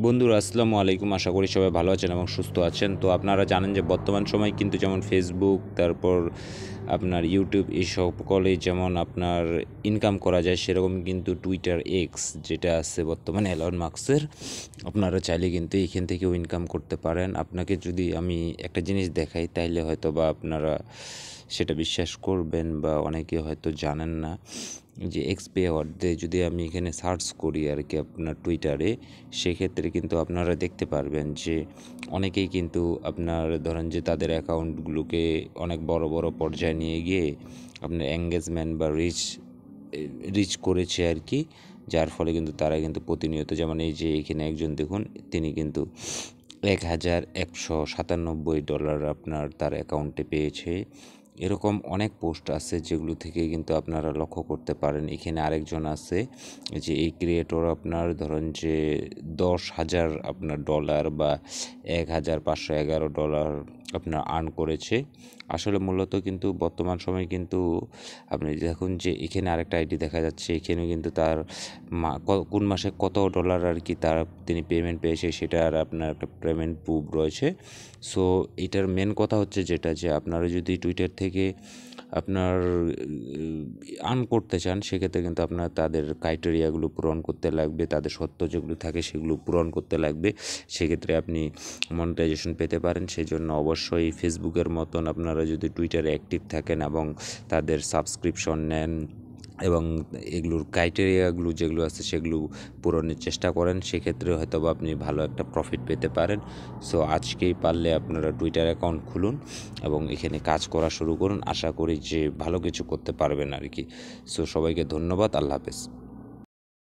বন্ধুরা আসসালামু আলাইকুম। আশা করি সবাই ভালো আছেন এবং সুস্থ আছেন। তো আপনারা জানেন যে বর্তমান সময় কিন্তু যেমন ফেসবুক, তারপর আপনার ইউটিউব এই সকলেই যেমন আপনার ইনকাম করা যায়, সেরকম কিন্তু টুইটার এক্স যেটা আছে বর্তমানে এলন মাস্কের, আপনারা চাইলে কিন্তু এখান থেকেও ইনকাম করতে পারেন। আপনাকে যদি আমি একটা জিনিস দেখাই তাইলে হয়তো বা আপনারা সেটা বিশ্বাস করবেন বা অনেকে হয়তো জানেন না যে এক্সপে অর্ধে যদি আমি এখানে সার্চ করি আর কি আপনার টুইটারে, সেক্ষেত্রে কিন্তু আপনারা দেখতে পারবেন যে অনেকেই কিন্তু আপনার ধরেন যে তাদের অ্যাকাউন্টগুলোকে অনেক বড় বড় পর্যায়ে নিয়ে গিয়ে আপনার এঙ্গেজমেন্ট বা রিচ করেছে আর কি, যার ফলে কিন্তু তারা কিন্তু প্রতিনিয়ত, যেমন এই যে এখানে একজন দেখুন, তিনি কিন্তু $1197 আপনার তার অ্যাকাউন্টে পেয়েছে। এরকম অনেক পোস্ট আছে যেগুলো থেকে কিন্তু আপনারা লক্ষ্য করতে পারেন। এখানে আরেকজন আছে যে এই ক্রিয়েটর আপনার ধরেন যে 10,000 আপনার ডলার বা $1,511 আপনার আর্ন করেছে। আসলে মূলত কিন্তু বর্তমান সময়ে কিন্তু আপনি দেখুন যে এখানে আরেকটা আইডি দেখা যাচ্ছে, এখানেও কিন্তু তার কোন মাসে কত ডলার আর কি তিনি পেমেন্ট পেয়েছে সেটার আপনার একটা পেমেন্ট প্রুফ রয়েছে। সো এটার মেন কথা হচ্ছে যেটা, যে আপনারা যদি টুইটার থেকে আপনার আর্ন করতে চান, সেক্ষেত্রে কিন্তু আপনার তাদের ক্রাইটেরিয়াগুলো পূরণ করতে লাগবে, তাদের সত্য যেগুলো থাকে সেগুলো পূরণ করতে লাগবে। সেক্ষেত্রে আপনি মনিটাইজেশন পেতে পারেন। সেই জন্য অবশ্যই ফেসবুকের মতন আপনারা যদি টুইটারে অ্যাক্টিভ থাকেন এবং তাদের সাবস্ক্রিপশন নেন এবং এগুলোর ক্রাইটেরিয়াগুলো যেগুলো আছে সেগুলো পূরণের চেষ্টা করেন, সেক্ষেত্রে হয়তো বা আপনি ভালো একটা প্রফিট পেতে পারেন। সো আজকেই পারলে আপনারা টুইটার অ্যাকাউন্ট খুলুন এবং এখানে কাজ করা শুরু করুন। আশা করি যে ভালো কিছু করতে পারবেন আর কি। সো সবাইকে ধন্যবাদ। আল্লাহ হাফেজ।